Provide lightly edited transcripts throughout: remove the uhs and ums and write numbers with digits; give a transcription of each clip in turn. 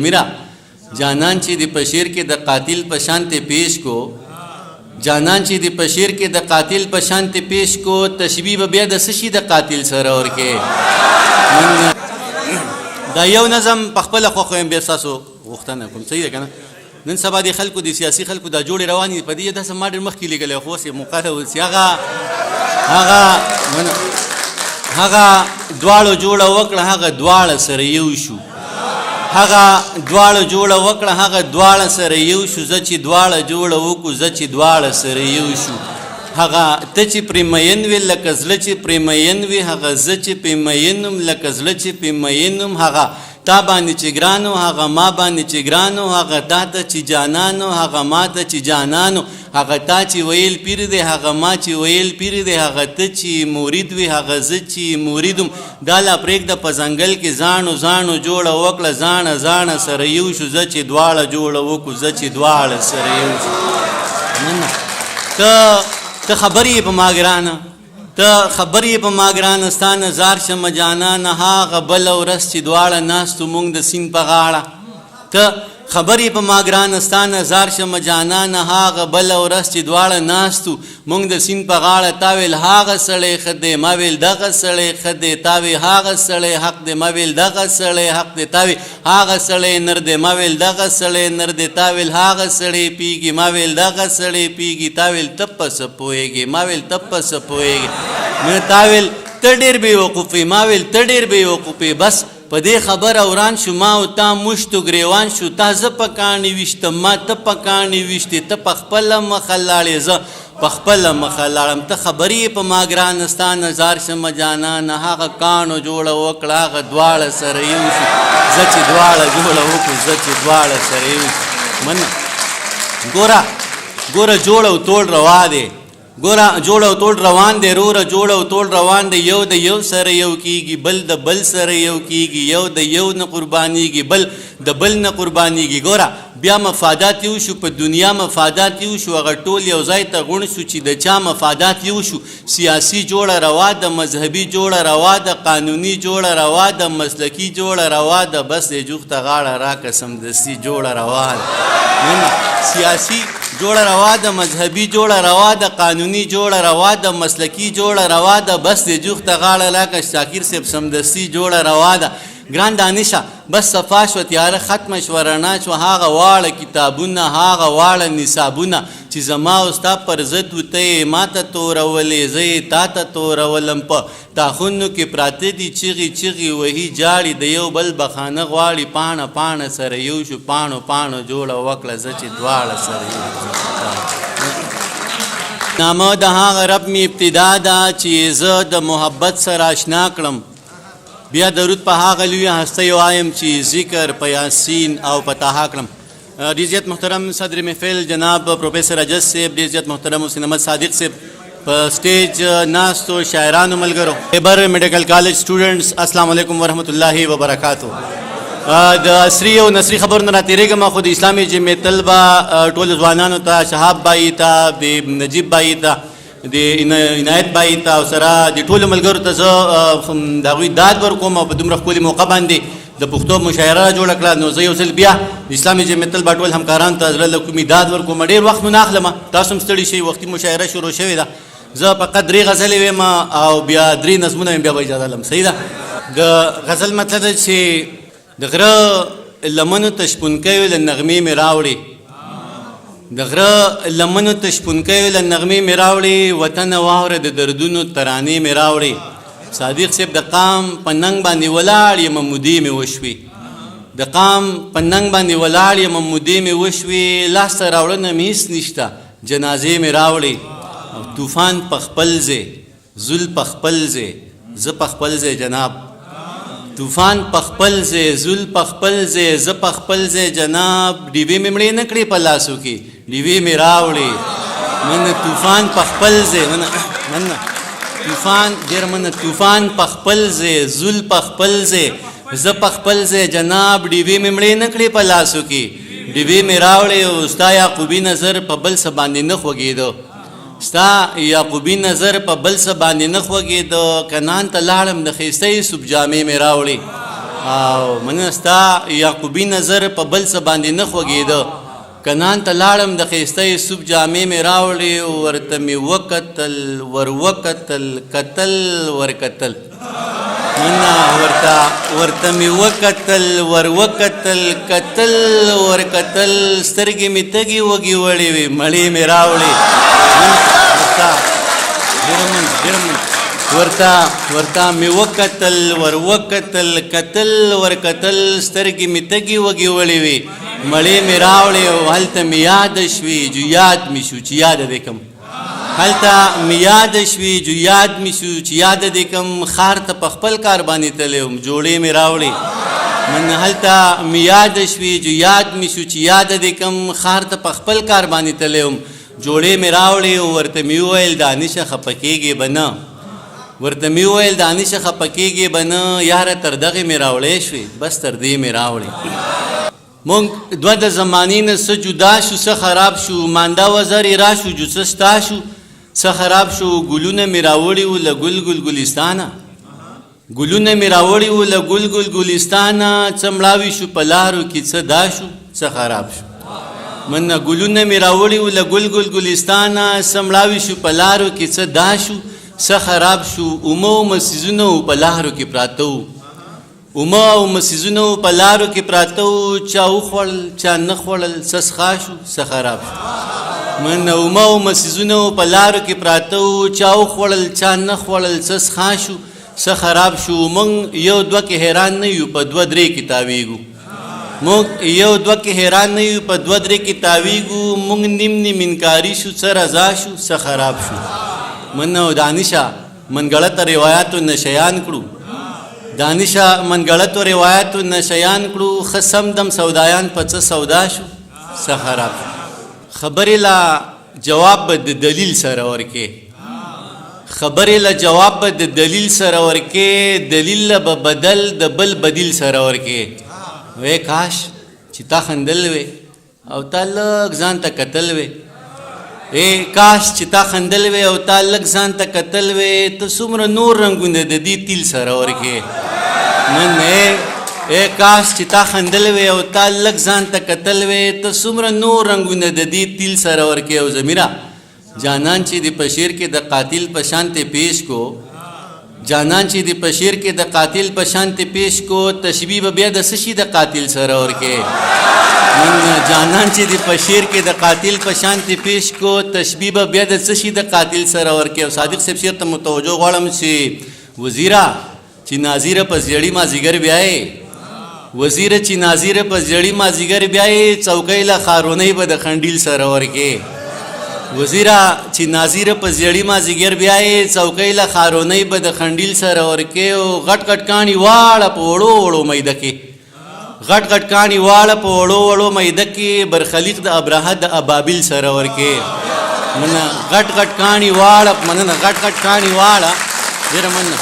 میرا جانان چې د پشیر کې د قاتل په شانته پیش کو جانان چې د پشیر کې د قاتل په شانته پیش کو تشبیه بیا د سشي د قاتل سره اور کې دا یو نظم په خپل خو خو به تاسو غوښتنه کوم صحیح ده کنه نن سبا د خلکو د سیاسي خلکو د جوړ رواني په دې د سم ماډر مخ کې لګل خو سي مقاله وسیغه هغه دواړو جوړه وکړه هغه دواړه سره یو شو هغه دواړه جوړه وکړه هغه دواړه سره یو شو زه چې دواړه جوړه وکړو زه چې دواړه سره یو شو هغه ته چې پرې مین وي لکه زړه چې پرې مین وي هغه زه چې پرې مین وم لکه زړه چې پرې مین وم هغه تا باندې چې ګرانو هغه ما باندې چې ګرانو هغه تا ته چې جانانو هغه ما ته چې جانانو هغه تا چې ویل پیر دی هغه ما چې ویل پیر دی هغه ته چې مرید وي هغه زه چې مریدم دا لا پرېږده په ځنګل کې زاڼو زاڼو جوړه وکړه زاڼه زاڼه سره یو شو زه چې دواړه جوړه وکړو زه چې دواړه سره یو شو ته خبر یې په ما ګرانه ته خبر یې په ما ګرانه ستا نظار شمه جانانه هغه بله ورځ چې دواړه ناستو مونږ د سیند په غاړه ته خبر یې په ما ګرانه ستا نظار شمه جانانه هغه بله ورځ چې دواړه ناستو مونږ د سیند په غاړه تا ویل هغه سړی ښه دی ما ویل دغه سړی ښه دی تا وی هغه سړی حق دی ما ویل دغه سړی حق دی تا وی هغه سړی نر دی ما ویل دغه سړی نر دی تا ویل هغه سړی پیږي ما ویل دغه سړی پیږي تا ویل ته په څه پوهېږې ما ویل ته په څه پوهېږې نو تا ویل ته ډېر بېوقوفې ما ویل ته ډېر بېوقوفې بس په دې خبره وران شو ما او تا مشتو ګریوان شو تا زه په کاڼي ویشتم ما ته په کاڼي ویشتې ته په خپله مخه لاړې زه په خپله مخه لاړم ته خبرې په ما ګرانه ستا نظار شمه جانانه هغه کاڼو جوړه وکړه هغه دواړه سره یو شو زه چې دواړه جوړه وکړو زه چې دواړه سره یو شو منه ګوره جوړ او توړ روا دی ګوره جوړ او توړ روان دی روره جوړ او توړ روان دی یو د یو سره یو کیږي بل د بل سره یو کیږي یو د یو نه قربانیږي بل د بل نه قربانیږي ګوره بیا مفادات یو شو په دنیا مفادات یو شو هغه ټول یو ځای ته غونډ شو چې د چا مفادات یو شو سیاسي جوړه روا د مذهبي جوړه روا د قانوني جوړه روا د مسلکي جوړه روا د بس د جوخته غاړه راکه سمدستي جوړه روا سیاسي جوړه روا د مذهبي جوړه روا د قانوني جوړه روا د مسلکي جوړه روا د بس د جوخته غاړه راکه شاکر صاحب سمدستي جوړه روا ده ګران دانشه بس صفا شوه تیاره ختمه شوه رڼا شوه هغه واړه کتابونه هغه واړه نصابونه چې زما او ستا پر ضد و ته یې ما ته تورولې زه یې تا ته تورولم په تاخونو کې پراته دي چغې چغې وهي جاړي د یو بل بخانه غواړي پاڼه پاڼه سره یو شو پاڼو پاڼو جوړه وکړه زه چې دواړه سره یو نامه د هغه رب مې ابتدا ده چې زه د محبت سره اشنا کړم بیا درود په هغه لوی هستی وایم چې ذکر په یاسین او په طه کړم ډېر زیات محترم صدر محفل جناب پروفیسر اجز صاحب ډېر زیات محترم حسین احمد صادق صاحب په سټیج ناستو شاعرانو ملګرو خیبر میډیکل کالج سټوډنټس السلام علیکم ورحمت الله وبرکاتو د عصري او نثري خبرو نه راتېرېږم خو د اسلامي جمعیت طلبه ټولو ځوانانو ته شهاب بایي ته د نجیب بایي ته د عنایت بایي ته او سره د ټولو ملګرو ته زه د هغوی داد ورکوم او په دومره ښکلي موقع باندې د پښتو مشاعره جوړه کړه نو زه یو ځل بیا د اسلامي جمعیت طلبه ټول همکارانو ته زړه له کومې داد ورکوم ډېر وخت مو نه اخلم تاسو هم ستړي شئ وختي مشاعره شروع شوې ده زه فقط 3 غزلې ویم او بیا 3 نظمونه مې بیا به اجازه لرم صحیح ده د غزل مطلب ده چې د غره لمنو ته شپونکیو له نغمې مې راوړې د غره لمنو ته شپونکیو له نغمې مې راوړې وطنه واوره د دردونو ترانې مې راوړې صادق صاحب د قام په ننګ باندې ولاړ یم مودې مې وشوې د قام په ننګ باندې ولاړ یم مودې مې وشوې لاسته راوړنه مې هېڅ نشته جنازې مې راوړې طوفان په خپل ځای زل په خپل ځای زه په خپل ځای جناب طوفان په خپل ځای زل په خپل ځای زه په خپل ځای جناب ډیوې مې مړې نه کړې په لاسو کې ډیوې مې راوړې منه طوفان په خپل ځای منه طوفان ډېر منه طوفان په خپل ځای زل په خپل ځای زه په خپل ځای جناب ډیوې مې مړې نه کړې په لاسو کې ډیوې مې راوړې او ستا یعقوبي نظر په بل څه باندې نه خوږېده ستا یعقوبي نظر په بل څه باندې نه خوږېده کنان ته لاړم د ښایسته یوسف جامې مې راوړې او مننه ستا یعقوبي نظر په بل څه باندې نه خوږېده. کنان ته لاړم د ښایسته یوسف جامې مې راوړې ورته مې وکتل ور وکتل کتل ور کتل مننه ورته مې وکتل ور وکتل کتل ور کتل سترګې مې تږې وږې وړې وې مړې مې راوړې ورته مې وکتل ور وکتل کتل ور کتل سترګې مې تږې وږې وړې وې مړې مې راوړې او هلته مې یاد شوې جو یاد مې شو چې یاد دې کم هلته مې یاد شوې جو یاد مې شو چې یاد دې کم ښار ته په خپل کار باندې تللی وم جوړې مې راوړې من هلته مې یاد شوې جو یاد مې شو چې یاد دې کم ښار ته په خپل کار باندې تللی وم جوړې مې راوړې او ورته مې وویل دانشه خفه کېږې به نه ورته مې وویل دانشه خفه کېږې به نه یاره تر دغې مې راوړې شوې بس تر دې مې راوړې مونږ دوه د زمانې نه څه جدا شو څه خراب شو مانده وزرې را شو جو څه ستا شو څه خراب شو ګلونه مې راوړي وو له ګل ګل ګلستانه ګلونه مې راوړي وو له ګل ګل ګلستانه څه مړاوي شو په لارو کې څه دا شو څه خراب شو مننه ګلونه مې راوړي وو له ګل ګل ګلستانه څه مړاوي شو په لارو کې څه دا شو څه خراب شو اومه او مسیزونه په لارو کې پراته وو اومه او مسیزونه په لارو کې پراته وو چا وخوړل چا نه خوړل څه څښا شو څه خراب شو مننه اومه او مسیزونه په لارو کې پراته وو چا وخوړل چا نه خوړل څه څښا شو څه خراب شو موږ یو دوه کې حیران نه یو په دوه درې کې تاویږو موږ یو دوه کې حیران نه یو په دوه درې کې تاویږو موږ نیم نیم انکاري شو څه رضا شو څه خراب شو مننه او دانشه من غلطه روایاتو نشیان کړو دانشه من غلطو روایاتو نشیان کړو ښه سمدم سودایان په څه سودا شو څه خراب شو خبرې لا جواب به د دلیل سره ورکې خبرې له جواب به د دلیل سره ورکې دلیل به بدل د بل بدیل سره ورکې وې کاش چې تا خندل وې او تا لږ ځان ته کتل وې کاش چې تا خندل وې او تا لږ ځان ته کتل وې ته څومره نور رنګونه د دې تیل سره ورکې من کاش چې تا خندل وې او تا لږ ځان ته کتل وې ته څومره نور رنګونه د دې تیل سره ورکې او ضمیره جانان چې د پشیر کې د قاتل په شانته پیش کو جانان چې د پشیر کې د قاتل په شانته پیش کو تشبیه به بیا د سشي د قاتل سره ورکې من جانان چې د پشیر کې د قاتل په شانته پیش کو تشبیه به بیا د سشي د قاتل سره ورکې او صادق صاحب شعر ته متوجه غواړم چې وزیره چې ناظره په زیړی ما زیګر بیاي وزیره چې ناظره په زیړی ما زیګر بیاي چوکۍ له خارونی به د خندیل سره ورکې وزیره چې ناظره په زیړی ما زیګر بیاي چوکۍ له خارونی به د خندیل سره ورکې او غټ غټ کانی واړه په وړو وړو میده کې غټ غټ کانی واړه په وړو وړو میده کې برخلیق د ابراهه د ابابیل سره ورکې مننه غټ غټ کانی واړه مننه غټ غټ کانی واړه ډېره مننه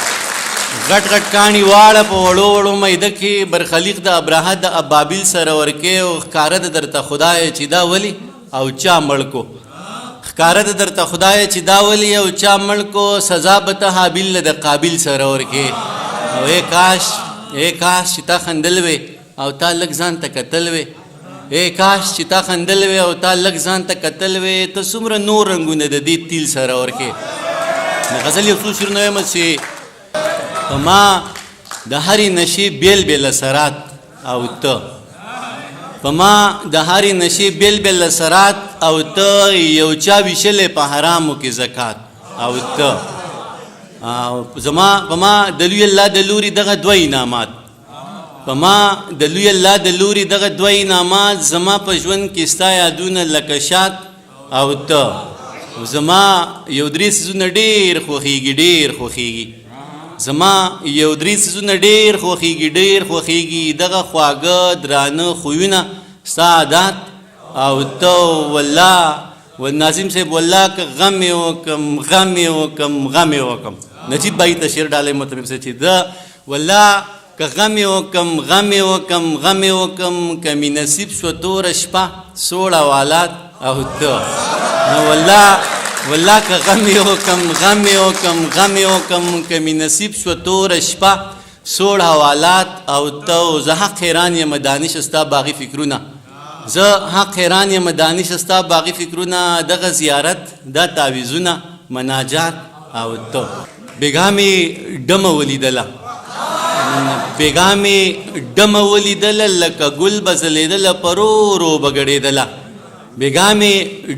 غټ غټ کانی واړه په وړو وړو میده کې برخلیق د ابراهه د ابابیل سره ورکې او ښکاره د درته خدای چې دا ولی او چا مړ کو ښکاره د درته خدای چې دا ولی او چا مړ کو سزا به ته حابیل د قابل سره ورکې او کاش چې تا خندل وې او تا لږ ځان ته کتل وې کاش چې تا خندل وې او تا لږ ځان ته کتل وې ته څومره نور رنګونه د دې تیل سره ورکې غزل یو څو شعرونه وایم چې په ما د هرې نشې بیل بیل اثرات او ته په ما د هرې نشې بیل بیل اثرات او ته یو چا ویشلې په حرامو کې زکات او ته زما په ما د لوی الله د لوري دغه دوه انعامات په ما د لوی الله د لوري دغه دوه انعامات زما په ژوند کې ستا یادونه لکه شات او ته زما یو درې څیزونه ډېر خوښېږي زما یو درې څیزونه ډېر خوښېږي دغه خواږه درانه خویونه ستا عادات او ته والله ناظم صاحب والله که غم یې وکم نجیب بھائی ته شعر ډالۍ مطلب چې ده والله که غم یې وکم که مې نصیب شوه توره شپه سوړ حوالات او ته والله که غم یې وکم که مې نصیب شوه توره شپه سوړ حوالات او تو زه حق حیران یم دانش ستا باغي فکرونه زه حق حیران یم دانش ستا باغي فکرونه دغه زیارت دا تعویذونه مناجات او تو بیګا مې ډمه ولیدله بیګا مې ډمه ولیدله لکه ګل به ځلېدله پرورو به ګډېدله بیګا مې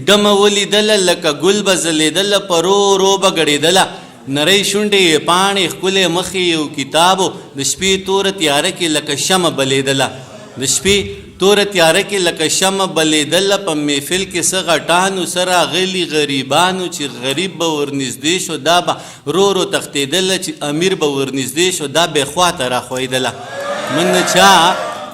ډمه ولیدله لکه ګل به ځلېدله پرورو به ګډېدله نری شونډې پاڼې ښکلې مخې یو کتابو د شپې توره تیاره کې لکه شمه بلېدله د شپې توره تیاره کې لکه شمه بلېدله په محفل کې څه غټانو سره غلي غریبانو چې غریب به ورنږدې شو دا به رو رو تښتېدله چې امیر به ورنږدې شو دا بې خواته راښویدله من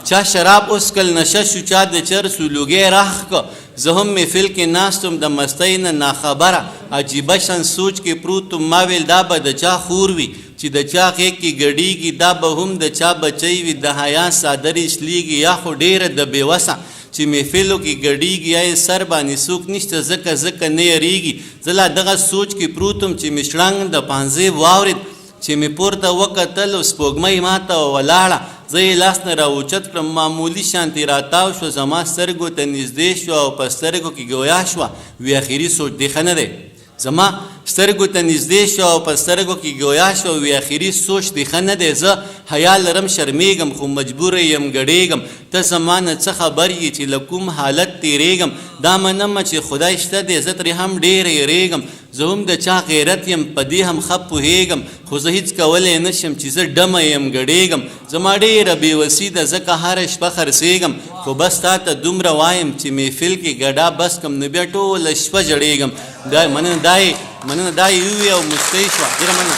چا شراب اسکل نشه شو چا د چرسو لوګی راخ که زه هم محفل کې ناستم د مستۍ نه ناخبره عجیبه شان سوچ کې پروتم ما ویل دا به د چا خور وي چې د چا غېږ کې ګډېږي دا به هم د چا بچی وي د حیا څادرې شلېږي یا خو ډېره د بېوسه چې محفلو کې ګډېږي یا یې سر باندې څوک نشته ځکه نه یریږي زه لا دغه سوچ کې پروتم چې مې شړنګ د پانځې واورېد چې مې پورته وکتل سپوږمۍ ماته ولاړه زه یې لاس نه راوچت کړم معمولي شانتې راتاو شوه زما سترګو ته نږدې شوه او په سترګو کې ګویا شوه وی اخري سوچ دی ښه نه دی زما سترګو ته نږدې شوه او په سترګو کې ګویا شوه وی اخري سوچ دی ښه نه دی زه حیا لرم شرمېږم خو مجبوره یم ګډېږم ته زما نه څه خبر یې چې له کوم حالت تېرېږم دا منمه چې خدای شته دی زه ترې هم ډېره یېرېږم زه هم د چا غیرت یم په دې هم ښه پوهېږم خو زه هېڅ کولی نه شم چې زه ډمه یم ګډېږم زما ډېره بېوسي ده ځکه هره شپه خرڅېږم خو بس تا ته دومره وایم چې محفل کې ګډا بس کم نو بیا ټوله شپه ژړېږم مننه دا یې ووی او مسکی شوه ډېره مننه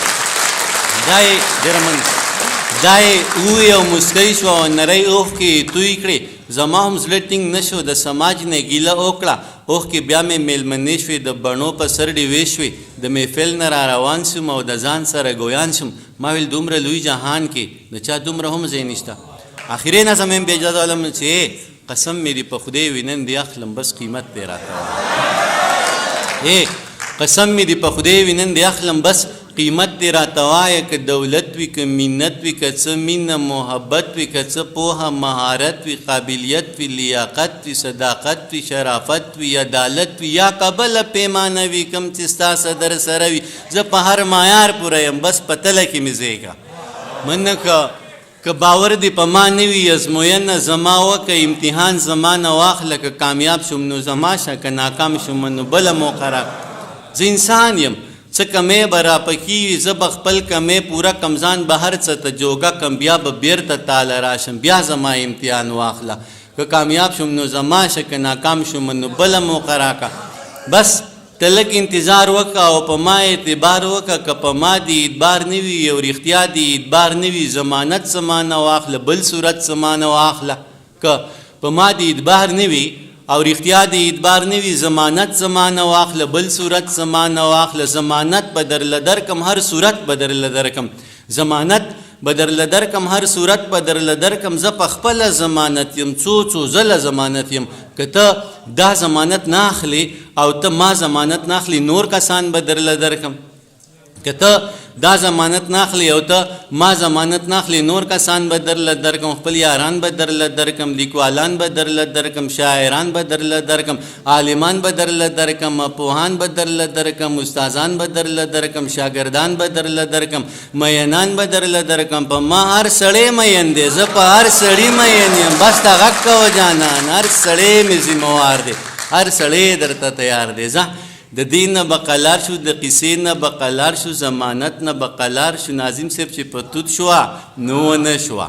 دا یې ووی او مسکی شوه او نری اوښکې یې توی کړې زما هم زړه ټینګ نه شو د سماج نه ګیله وکړه اوښکې بیا مې میلمنې شوې د بڼو په سر ډیوې شوې د محفل نه را روان شوم او د ځان سره ګویان شوم ما ویل دومره لوی جهان کې د چا دومره هم ځای نشته اخرې نظم یم بیا اجازه والم چې قسم مې دې په خدای وي نن دې اخلم بس قیمت دې راته قسم مې دې په خدای وي نن دې اخلم بس قیمت دې راته وایه که دولت وي که منت وي که څه مینه محبت وي که څه پوهه مهارت وي قابلیت وي لیاقت وي صداقت وي شرافت وي عدالت وي یا قبله پیمانه وي کوم چې ستا صدر سره وي زه په هر معیار پوره یم بس په تله کې مې ځایږه منه که باور دې په ما نه وي ازموینه زما وکه امتحان زما نه واخله که کامیاب شوم نو زما شه که ناکام شوم نو بله موقع را زه انسان یم څه کمی به راپکي وي زه به خپل کمی پوره کم ځان به هر څه ته جوګه کم بیا به بیرته تاله راشم بیا زما امتحان واخله که کامیاب شوم نو زما شه که ناکام شوم نو بله موقع راکه بس ته لږ انتظار وکړه او په ما اعتبار وکړه که په ما دې اعتبار نه وي او رښتیا دې اعتبار نه وي ضمانت زما نه واخله بل صورت زما نه واخله که په ما دې اعتبار نه وي او رښتیا دې اعتبار نه وي ضمانت زما نه واخله بل صورت زما نه واخله ضمانت به درله درکم هر صورت به درله درکم ضمانت به درله درکم هر صورت به درله درکم زه په خپله ضمانت یم څو ځله ضمانت یم که ته دا ضمانت نه اخلې او ته ما ضمانت نه اخلې نور کسان به درله درکم که ته دا ضمانت نه اخلې او ته ما ضمانت نه اخلې نور کسان به درله درکم خپل یاران به درله درکم لیکوالان به درله درکم شاعران به درله درکم عالمان به درله درکم پوهان به درله درکم استادان به درله درکم شاګردان به درله درکم مینان به درله درکم په ما هر سړی مین دی زه په هر سړي مین یم بس ته غږ کوه جانان هر سړی مې ذمهوار دی هر سړی درته تیار دی ځه د دې نه بقلار شو د قصې نه بقلار شو ضمانت نه بقلار شو ناظم صاحب چې په توت شوه نو ونه شوه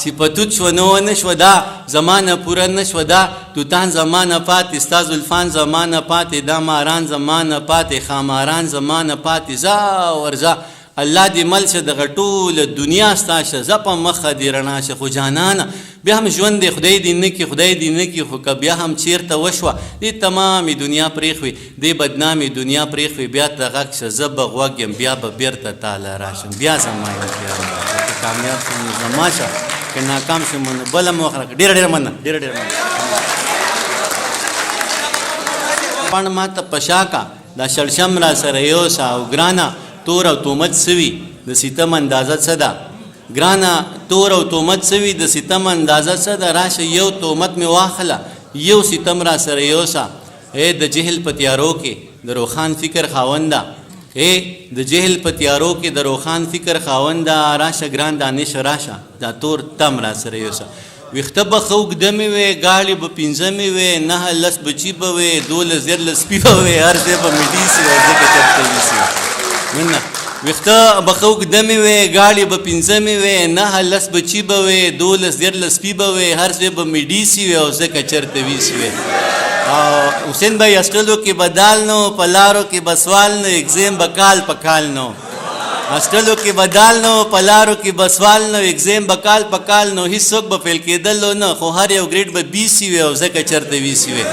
چې په توت شوه نو ونه شوه دا زمانه پوره نه شوه دا توتان زمانه پاتې ستا زلفان زمانه پاتې دا ماران زمانه پاتې خاماران زمانه پاتې ځه ورځه الله دې مل شه دغه ټوله دنیا ستا شه زه په مخه دې رڼا شه خو جانانه بیا هم ژوند دی خدای دې نه کړي خدای دې نه کړي خو که بیا هم چېرته وشوه دې تمامې دنیا پرېښوي دې بدنامې دنیا پرېښوي بیا ته غږ شه زه به غوږ یم بیا به بیرته تاله راشم بیا زما امتحان که کامیاب شم نو زما شه که ناکام شم نو بله موخه راکړه ډېره مننه ډېره مننه پاڼ ما ته په شا کا دا شړشم را سره یوسه او ګرانه تور او تومت سوي د ستم اندازه څه ده ګرانه تور او تهمت سوي د ستم اندازه څه ده راشه یو تهمت مې واخله یو ستم را سره یوسه ای د جهل په تیارو کې د روښان فکر خاونده ای د جهل په تیارو کې د روښان فکر خاونده راشه ګران دانش راشه دا تور تم را سره یوسه ویښته به ښه اوږده مې وې ګاړې به پنځه مې وې 9 10 بچي به وې 12 14 سپي به وې هر ځای به مې ډیسي وې ځکه چرته ویسي مننه ویښته به ښه اوږده مې وې ګاړې به پنځه مې وې 9 10 بچي به وې 12 14 سپي به وې هر ځای به مې ډیسي وې او ځکه چرته ویسي وې حسین بھائی اسټلو کې به دال نو په لارو کې به سوال نو اگزیم به کال په کال نو اسټلو کې به دال نو په لارو کې به سوال نو اگزیم به کال په کال نو هیڅوک به فیل کېدل نه خو هر یو ګریډ به 20 وي او ځکه چرته 20 وي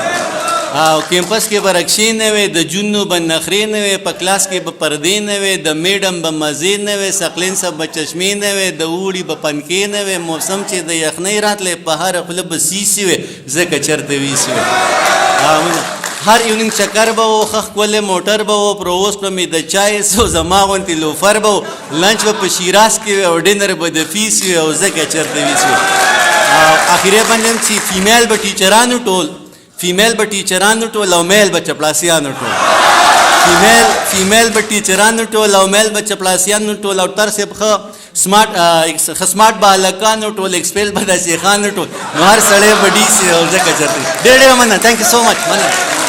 او کیمپس کې به رکشې نه وي د جنو به نخرې نه وي په کلاس کې به پردې نه وي د میډم به مزې نه وي سقلین صاحب به چشمې نه وي د اوړي به پنکې نه وي موسم چې د یخنۍ راتلی په هره خوله به سیسي وي ځکه چرته 20 وي هر ایونینګ چکر به و ښه ښکلی موټر به و پرووس به مې د چای سو زما غوندې لوفر به و لنچ به په شیراز کې وي او ډینر به د فیس وي او ځکه چرته 20 وي اخرې باندې چې فیمیل به ټیچرانو ټول فیمیل به ټیچرانو ټول او میل به چپړاسیانو ټول فیمیل به ټیچرانو ټول او میل به چپړاسیانو ټول او تر صاحب ښه سمارټ به هلکانو ټول ایکسپیل به د شیخانو ټول نو هر سړی به ډیسي او ځکه چرته ډېر ډېره مننه تھینک یو سو مچ مننه